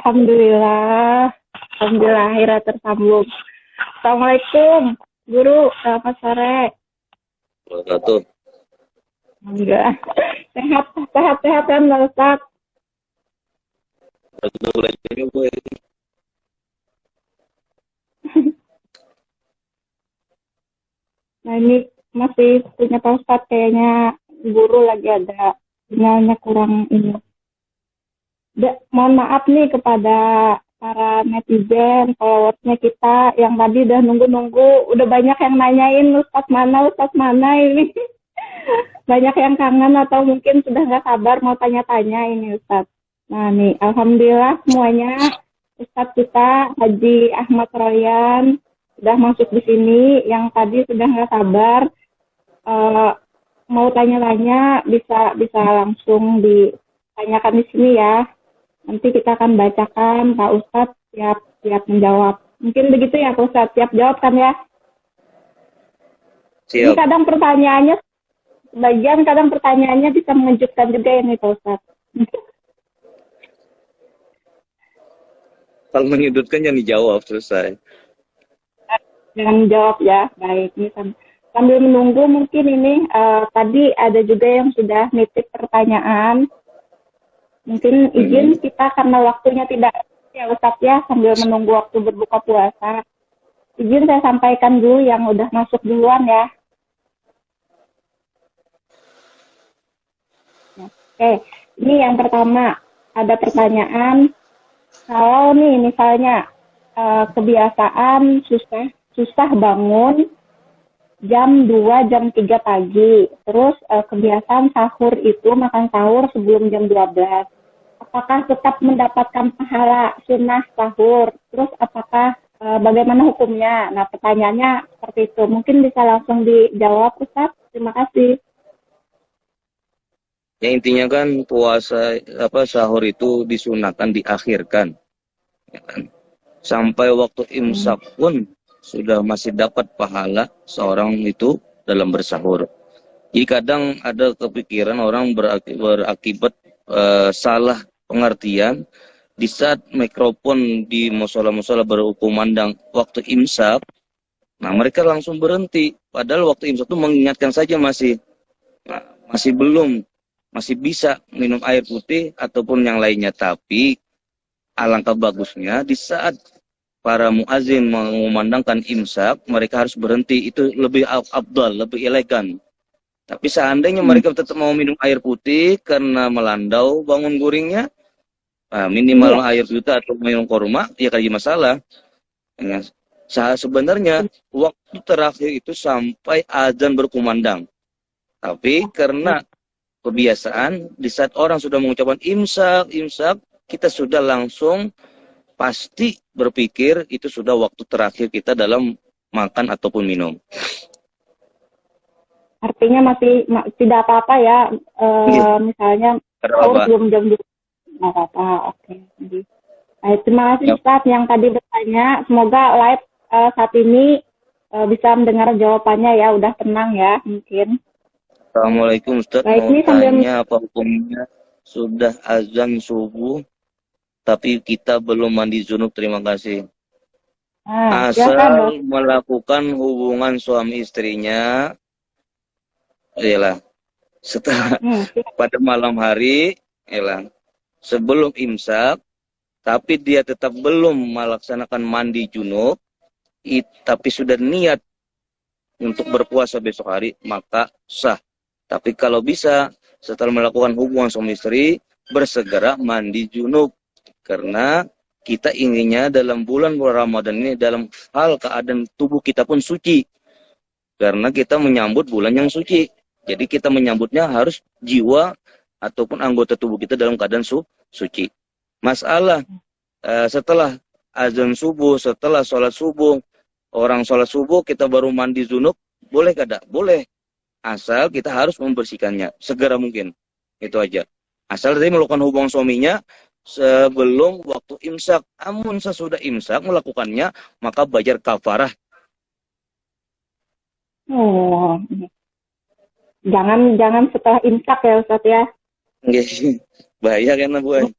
Alhamdulillah. Alhamdulillah akhirnya tersambung. Assalamualaikum, Guru. Selamat sore. Wabarakatuh. Enggak. Sehat, sehat, sehat kan, Pak Ustaz? Udah mulai ini, boy. Nah, ini masih punya Pak Ustaz. Kayaknya Guru lagi ada sinyalnya kurang ini. Mohon maaf nih kepada para netizen, followersnya kita yang tadi udah nunggu-nunggu, udah banyak yang nanyain Ustaz mana ini. Banyak yang kangen atau mungkin sudah nggak sabar mau tanya-tanya ini Ustaz. Nah nih, Alhamdulillah semuanya Ustaz kita Haji Ahmad Royan sudah masuk di sini. Yang tadi sudah nggak sabar mau tanya-tanya bisa langsung ditanyakan di sini ya. Nanti kita akan bacakan, Pak Ustadz siap menjawab. Mungkin begitu ya Pak Ustadz, siap jawab kan ya? Siap. Ini kadang pertanyaannya bisa mengejutkan juga ini Pak Ustadz. Kalau menyudutkan jangan dijawab, selesai. Jangan jawab ya, baik. Ini sambil menunggu mungkin ini tadi ada juga yang sudah nitip pertanyaan. Mungkin izin kita karena waktunya tidak ya Ustadz ya, sambil menunggu waktu berbuka puasa. Izin saya sampaikan dulu yang udah masuk duluan ya. Oke, ini yang pertama ada pertanyaan. Kalau nih misalnya kebiasaan susah bangun jam 2, jam 3 pagi. Terus kebiasaan sahur itu makan sahur sebelum jam 12. Apakah tetap mendapatkan pahala sunnah sahur? Terus apakah bagaimana hukumnya? Nah, pertanyaannya seperti itu. Mungkin bisa langsung dijawab, Ustaz. Terima kasih. Ya intinya kan puasa sahur itu disunahkan diakhirkan. Ya kan? Sampai waktu imsak pun sudah masih dapat pahala seorang itu dalam bersahur. Jadi kadang ada kepikiran orang berakibat salah pengertian di saat mikrofon di musola-musola berkumandang waktu imsak. Nah mereka langsung berhenti. Padahal waktu imsak itu mengingatkan saja masih masih bisa minum air putih ataupun yang lainnya. Tapi alangkah bagusnya di saat para muazin mengumandangkan imsak, mereka harus berhenti. Itu lebih afdal, lebih elegan. Tapi seandainya mereka tetap mau minum air putih karena melandau bangun guringnya, minimal air putih atau minum korma, ya kayak masalah. Ya, sebenarnya waktu terakhir itu sampai azan berkumandang. Tapi karena kebiasaan, di saat orang sudah mengucapkan imsak, kita sudah langsung pasti berpikir itu sudah waktu terakhir kita dalam makan ataupun minum. Artinya masih tidak apa-apa ya, misalnya sahur sebelum jam 2. Nggak apa-apa, oke. Baik, terima kasih Ustaz yang tadi bertanya. Semoga live saat ini bisa mendengar jawabannya ya, udah tenang ya mungkin. Assalamualaikum Ustaz, baik, mau tanya apa hukumnya sudah azan subuh tapi kita belum mandi junub, terima kasih. Asal melakukan hubungan suami istrinya ialah setelah pada malam hari ialah sebelum imsak, tapi dia tetap belum melaksanakan mandi junub, tapi sudah niat untuk berpuasa besok hari, maka sah. Tapi kalau bisa setelah melakukan hubungan suami istri bersegera mandi junub, karena kita inginnya dalam bulan Ramadan ini dalam hal keadaan tubuh kita pun suci, karena kita menyambut bulan yang suci. Jadi kita menyambutnya harus jiwa ataupun anggota tubuh kita dalam keadaan suci. Masalah setelah azan subuh, setelah sholat subuh, orang sholat subuh kita baru mandi junub, boleh kada? Boleh. Asal kita harus membersihkannya segera mungkin. Itu aja. Asal tadi melakukan hubungan suaminya sebelum waktu imsak. Namun sesudah imsak melakukannya, maka bayar kafarah. Oh, jangan setelah imsak ya Ustaz ya. Bahaya kan Bu.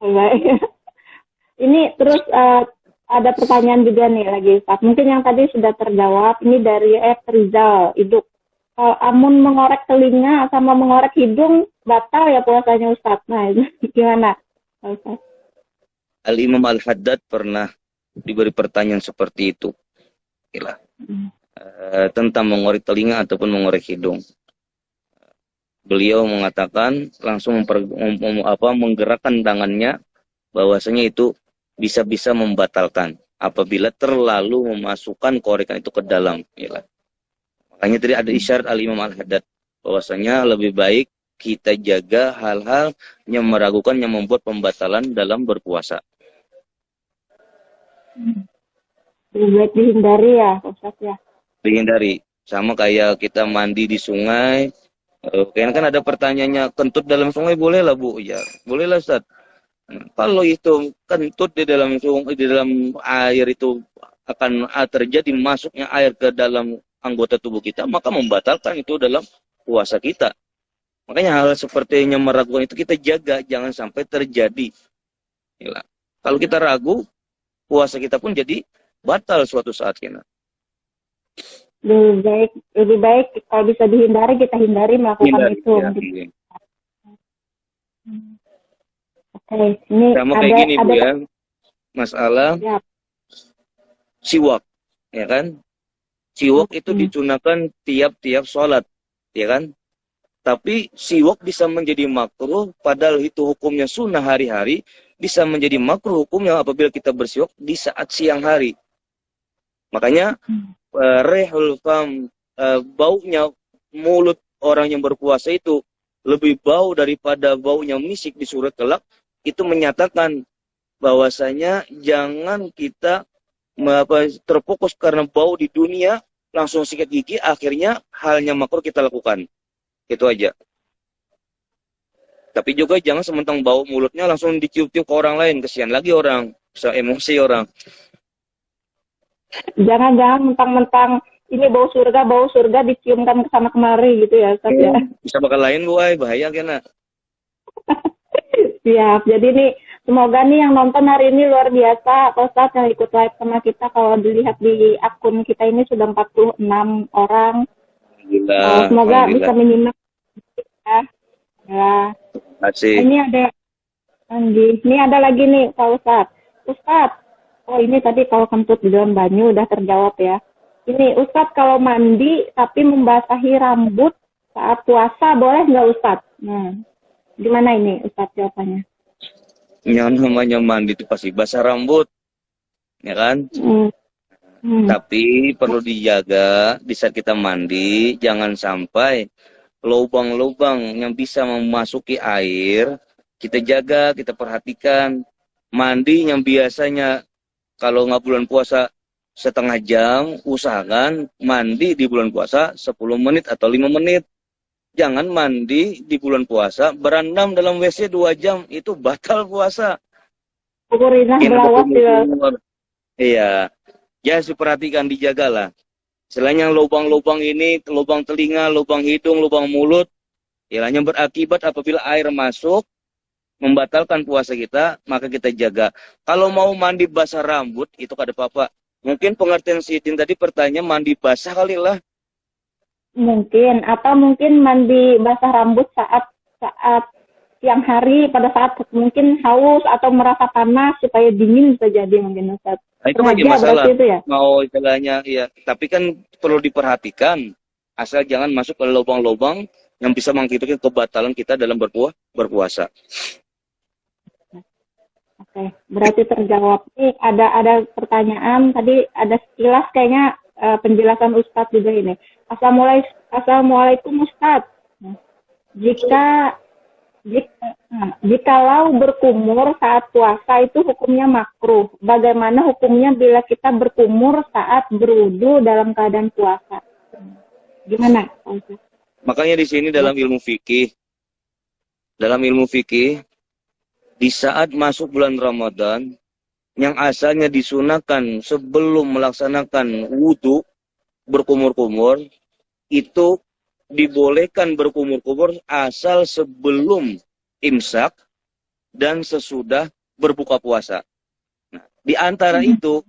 Baik. Ini terus ada pertanyaan juga nih lagi Ustaz. Mungkin yang tadi sudah terjawab. Ini dari Rizal Iduk. Kalau amun mengorek telinga sama mengorek hidung batal ya puasanya Ustaz. Nah, itu gimana Ustaz? Al-Imam Al-Haddad pernah diberi pertanyaan seperti itu. Gila. Tentang mengorek telinga ataupun mengorek hidung. Beliau mengatakan langsung menggerakkan tangannya bahwasanya itu bisa membatalkan apabila terlalu memasukkan korekan itu ke dalam. Gila. Makanya tadi ada isyarat Al-Imam Al-Haddad bahwasanya lebih baik kita jaga hal-hal yang meragukan yang membuat pembatalan dalam berpuasa. Lebih baik dihindari ya Ustaz ya. Dihindari. Sama kayak kita mandi di sungai. Kan ada pertanyaannya, kentut dalam sungai boleh lah Bu? Ya, boleh lah Ustaz. Kalau itu kentut di dalam sungai, di dalam air itu akan terjadi masuknya air ke dalam anggota tubuh kita, maka membatalkan itu dalam puasa kita. Makanya hal seperti yang meragukan itu kita jaga, jangan sampai terjadi. Yalah. Kalau kita ragu, puasa kita pun jadi batal suatu saat kita. Lebih baik kalau bisa dihindari kita hindari melakukan itu. Ya. Oke, ini sama kayak gini Bu ya, masalah ya. Siwak, ya kan? Siwak itu digunakan tiap-tiap sholat, ya kan? Tapi siwak bisa menjadi makruh, padahal itu hukumnya sunnah hari-hari, bisa menjadi makruh hukumnya apabila kita bersiwak di saat siang hari. Makanya rehul fam, baunya mulut orang yang berpuasa itu lebih bau daripada baunya misik di surat kelak. Itu menyatakan bahwasanya jangan kita terfokus karena bau di dunia, langsung sikat gigi, akhirnya halnya makruh kita lakukan. Itu aja. Tapi juga jangan sementang bau mulutnya langsung dicium-cium ke orang lain. Kesian lagi orang, bisa emosi orang. Jangan mentang-mentang ini bau surga diciumkan ke sana kemari gitu ya Ustaz ya. Bisa bakal lain Bu, bahaya kena. Siap. Jadi nih semoga nih yang nonton hari ini luar biasa Pak Ustaz yang ikut live sama kita. Kalau dilihat di akun kita ini sudah 46 orang. Semoga bisa menyimak ya. Ini ada lagi nih Pak Ustaz. Oh ini tadi kalau kentut di dalam banyu udah terjawab ya. Ini Ustaz kalau mandi tapi membasahi rambut saat puasa boleh nggak Ustaz? Nah, gimana ini Ustaz jawabannya? Yang namanya mandi itu pasti basah rambut, ya kan? Tapi perlu dijaga di saat kita mandi, jangan sampai lubang-lubang yang bisa memasuki air, kita jaga, kita perhatikan. Mandi yang biasanya kalau nggak bulan puasa setengah jam, usahakan mandi di bulan puasa 10 menit atau 5 menit. Jangan mandi di bulan puasa, berendam dalam WC 2 jam, itu batal puasa. Iya, ya diperhatikan, dijagalah. Selain yang lubang-lubang ini, lubang telinga, lubang hidung, lubang mulut, hanya berakibat apabila air masuk, membatalkan puasa kita, maka kita jaga. Kalau mau mandi basah rambut, itu kada apa-apa. Mungkin pengertian Sidin tadi pertanyaan mandi basah kali lah. Mungkin, atau mungkin mandi basah rambut saat siang hari pada saat mungkin haus atau merasa panas supaya dingin bisa jadi mungkin Ustaz. Nah, itu lagi masalah. Itu ya? Mau istilahnya ya, tapi kan perlu diperhatikan asal jangan masuk ke lubang-lubang yang bisa mengakibatkan kebatalan kita dalam berpuasa. Oke, berarti terjawab. Nih ada pertanyaan tadi, ada sekilas kayaknya penjelasan Ustadz juga ini. Assalamualaikum Ustadz. Jikalau berkumur saat puasa itu hukumnya makruh. Bagaimana hukumnya bila kita berkumur saat berwudu dalam keadaan puasa? Gimana? Makanya di sini dalam ilmu fikih, di saat masuk bulan Ramadan, yang asalnya disunahkan sebelum melaksanakan wudhu, berkumur-kumur, itu dibolehkan berkumur-kumur asal sebelum imsak dan sesudah berbuka puasa. Di antara itu,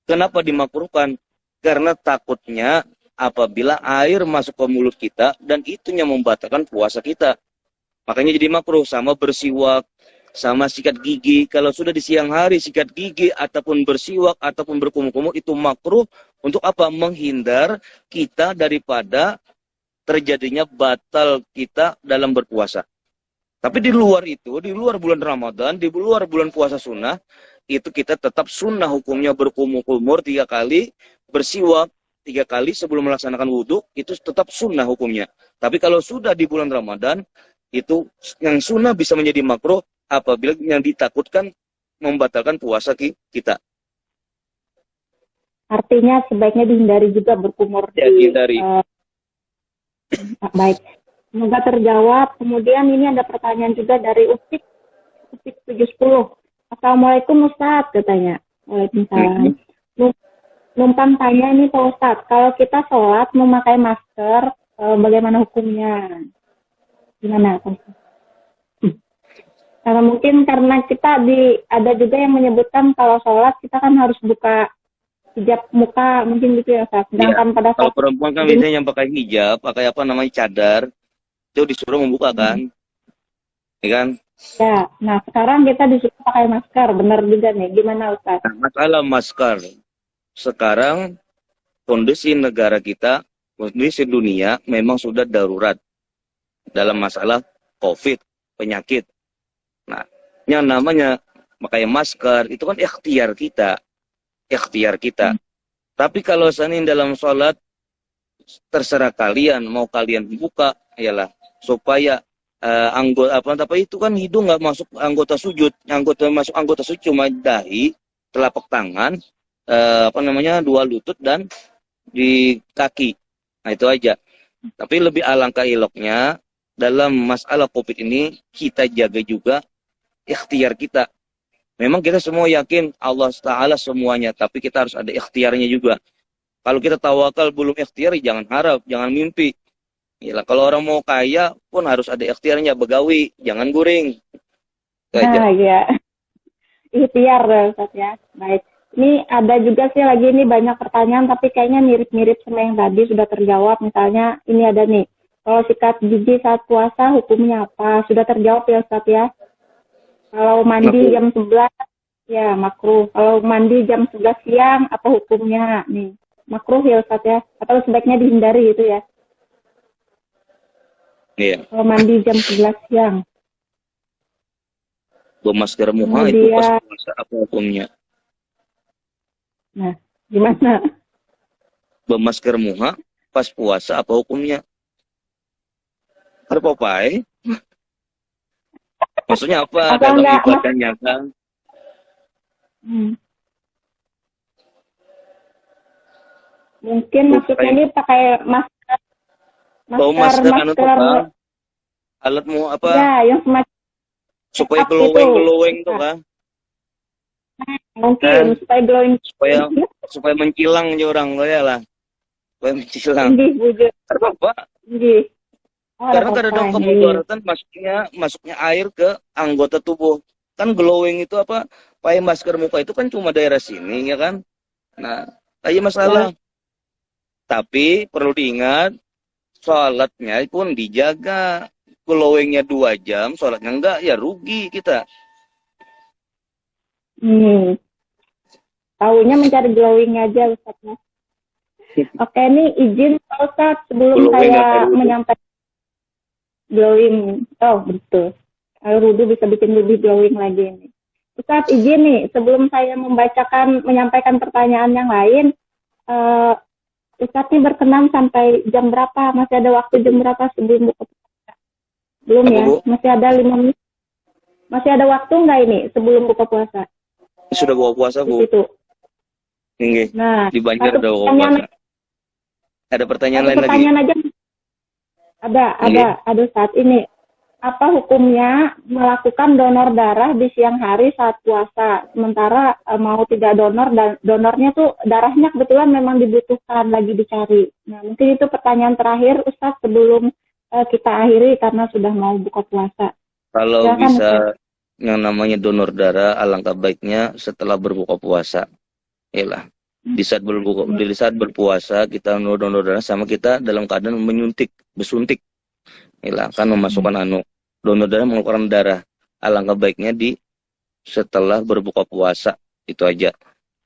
kenapa dimakruhkan? Karena takutnya apabila air masuk ke mulut kita dan itunya membatalkan puasa kita. Makanya jadi makruh. Sama bersiwak, sama sikat gigi. Kalau sudah di siang hari sikat gigi ataupun bersiwak ataupun berkumur-kumur, itu makruh untuk apa? Menghindar kita daripada terjadinya batal kita dalam berpuasa. Tapi di luar itu, di luar bulan Ramadan, di luar bulan puasa sunnah, itu kita tetap sunnah hukumnya berkumur-kumur 3 kali, bersiwak 3 kali sebelum melaksanakan wudhu, itu tetap sunnah hukumnya. Tapi kalau sudah di bulan Ramadan, itu yang sunnah bisa menjadi makruh apabila yang ditakutkan membatalkan puasa kita. Artinya sebaiknya dihindari juga berkumur Ya, dihindari. Baik. Semoga terjawab. Kemudian ini ada pertanyaan juga dari Usik 710. Assalamualaikum Ustaz, katanya. Waalaikumsalam. Numpang tanya ini Pak Ustaz, kalau kita sholat memakai masker, bagaimana hukumnya? Gimana Pak Ustaz? Karena mungkin karena kita ada juga yang menyebutkan kalau sholat kita kan harus buka hijab muka, mungkin gitu ya Ustaz. Sedangkan pada kalau perempuan kan biasanya yang pakai hijab, pakai apa namanya cadar, itu disuruh membuka kan, ya kan? Ya, nah sekarang kita disuruh pakai masker, benar juga nih. Gimana Ustaz? Nah, masalah masker, sekarang kondisi negara kita, kondisi dunia memang sudah darurat dalam masalah COVID, penyakit. Nah, yang namanya pakai masker itu kan ikhtiar kita. Tapi kalau seandainya dalam sholat terserah kalian, mau kalian buka, ialah supaya anggota itu kan hidung nggak masuk anggota sujud, masuk anggota sujud cuma dahi, telapak tangan, 2 lutut dan di kaki. Nah itu aja. Tapi lebih alangkah eloknya dalam masalah COVID ini kita jaga juga ikhtiar kita. Memang kita semua yakin Allah Ta'ala semuanya, tapi kita harus ada ikhtiarnya juga. Kalau kita tawakal belum ikhtiar, jangan harap, jangan mimpi. Yalah, kalau orang mau kaya pun harus ada ikhtiarnya, begawi, jangan guring. Nah, ya. Ikhtiar, Ustaz ya. Baik. Ini ada juga sih lagi ini banyak pertanyaan, tapi kayaknya mirip-mirip sama yang tadi sudah terjawab. Misalnya ini ada nih, kalau sikat gigi saat puasa hukumnya apa? Sudah terjawab ya Ustaz ya. Kalau mandi jam 11, ya makruh. Kalau mandi jam 11 siang, apa hukumnya? Nih, makruh ya Ustaz ya. Atau sebaiknya dihindari gitu ya. Iya. Kalau mandi jam 11 siang. Masker muha itu pas puasa apa hukumnya? Nah, gimana? Masker muha pas puasa apa hukumnya? Ada Popeye? Maksudnya apa? Dalam ibadahnya kan? Mungkin maksudnya ini pakai masker. Masker alatmu apa? Ya, yang semacam supaya glowing tuh kan? Mungkin supaya glowing. Supaya mencilang aja orang lo ya lah. Supaya mencilang. Apa? Karena kadang kemudaratan masuknya air ke anggota tubuh. Kan glowing itu apa? Pakai masker muka itu kan cuma daerah sini ya kan? Nah, aja masalah. Tapi perlu diingat, sholatnya pun dijaga. Glowingnya 2 jam, sholatnya enggak, ya rugi kita. Tahunya mencari glowing aja Ustaz. Oke, ini izin Ustaz sebelum saya menyampaikan glowing. Oh, betul. Air wudhu bisa bikin lebih glowing lagi ini. Ustaz izin nih, sebelum saya menyampaikan pertanyaan yang lain, Ustaz ini berkenan sampai jam berapa? Masih ada waktu jam berapa sebelum buka puasa? Belum ya? Masih ada 5 menit. Masih ada waktu nggak ini sebelum buka puasa? Sudah buka puasa, Bu. Itu. Nah, di Banjar udah buka puasa. Ada pertanyaan lain lagi? Aja. Ada saat ini. Apa hukumnya melakukan donor darah di siang hari saat puasa? Sementara mau tidak donor, dan donornya tuh darahnya kebetulan memang dibutuhkan, lagi dicari. Nah, mungkin itu pertanyaan terakhir Ustaz sebelum kita akhiri karena sudah mau buka puasa. Kalau yang namanya donor darah alangkah baiknya setelah berbuka puasa. Yalah. Di saat berpuasa kita donor darah sama kita dalam keadaan bersuntik. Yalah, kan memasukkan donor darah mengeluarkan darah. Alangkah baiknya setelah berbuka puasa. Itu aja.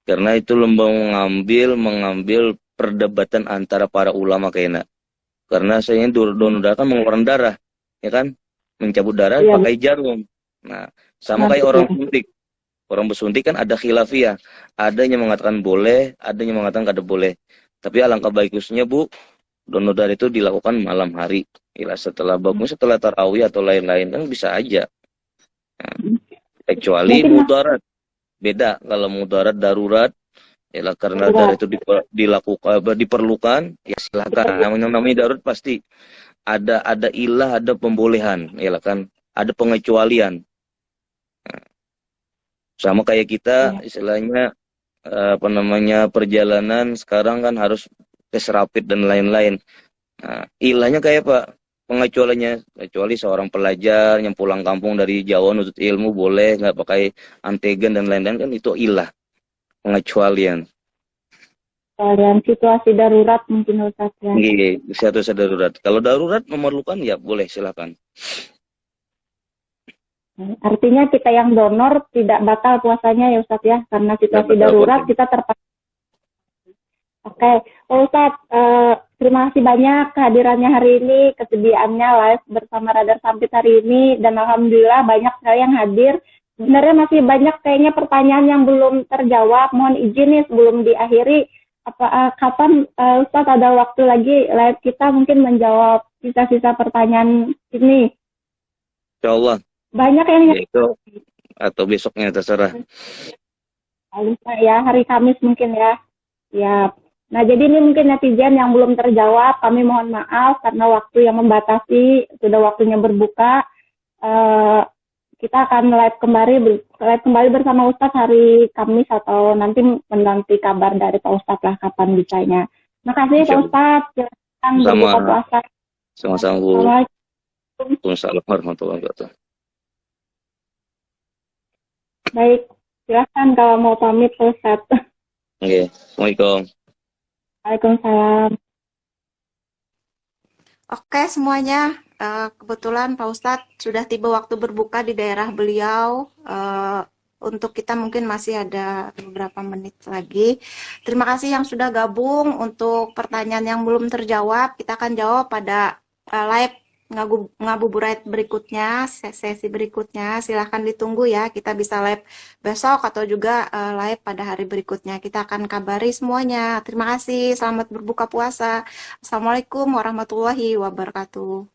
Karena itu mengambil perdebatan antara para ulama kayaknya. Karena saya donor darah kan mengeluarkan darah, ya kan? Mencabut darah pakai jarum. Nah, sama kayak orang suntik. Orang bersuntik kan ada khilafiyah. Ada yang mengatakan boleh, ada yang mengatakan tidak boleh. Tapi alangkah bagusnya Bu, donor darah itu dilakukan malam hari. Setelah tarawih atau lain-lain kan bisa aja. Nah, kecuali mudarat. Beda kalau mudarat darurat, karena darah itu diperlukan, ya silakan. Namanya darurat pasti ada ilah, ada pembolehan, kan ada pengecualian. Sama kayak kita istilahnya perjalanan sekarang kan harus tes rapid dan lain-lain. Nah, ilahnya kayak apa? Pengecualiannya, kecuali seorang pelajar yang pulang kampung dari Jawa nuntut ilmu boleh nggak pakai antigen dan lain-lain, kan itu ilah, pengecualian. Dan situasi darurat mungkin Ustaz ya. Iya, situasi darurat. Kalau darurat memerlukan ya boleh silakan. Artinya kita yang donor tidak batal puasanya ya Ustaz ya, karena situasi darurat kita terpaksa. Oke, Ustaz, terima kasih banyak kehadirannya hari ini, kesediaannya live bersama Radar Sampit hari ini, dan alhamdulillah banyak sekali yang hadir. Sebenarnya masih banyak kayaknya pertanyaan yang belum terjawab. Mohon izin nih sebelum diakhiri, kapan Ustaz ada waktu lagi live kita mungkin menjawab sisa-sisa pertanyaan ini? Insya Allah. Banyak yang itu atau besoknya terserah. Lupa ya, hari Kamis mungkin ya. Ya. Nah, jadi ini mungkin netizen yang belum terjawab, kami mohon maaf karena waktu yang membatasi, sudah waktunya berbuka. Kita akan live kembali bersama Ustadz hari Kamis atau nanti menanti kabar dari Pak Ustadz lah kapan bisanya. Makasih Pak Ustadz. Silakan berbuka puasa. Sama-sama Bu. Waalaikumsalam warahmatullahi wabarakatuh. Baik, silakan kalau mau pamit Pak Ustadz. Oke, Assalamualaikum. Waalaikumsalam. Oke semuanya, kebetulan Pak Ustadz sudah tiba waktu berbuka di daerah beliau. Untuk kita mungkin masih ada beberapa menit lagi. Terima kasih yang sudah gabung. Untuk pertanyaan yang belum terjawab, kita akan jawab pada live ngabuburit berikutnya, sesi berikutnya. Silahkan ditunggu ya, kita bisa live besok atau juga live pada hari berikutnya. Kita akan kabari semuanya. Terima kasih, selamat berbuka puasa. Assalamualaikum warahmatullahi wabarakatuh.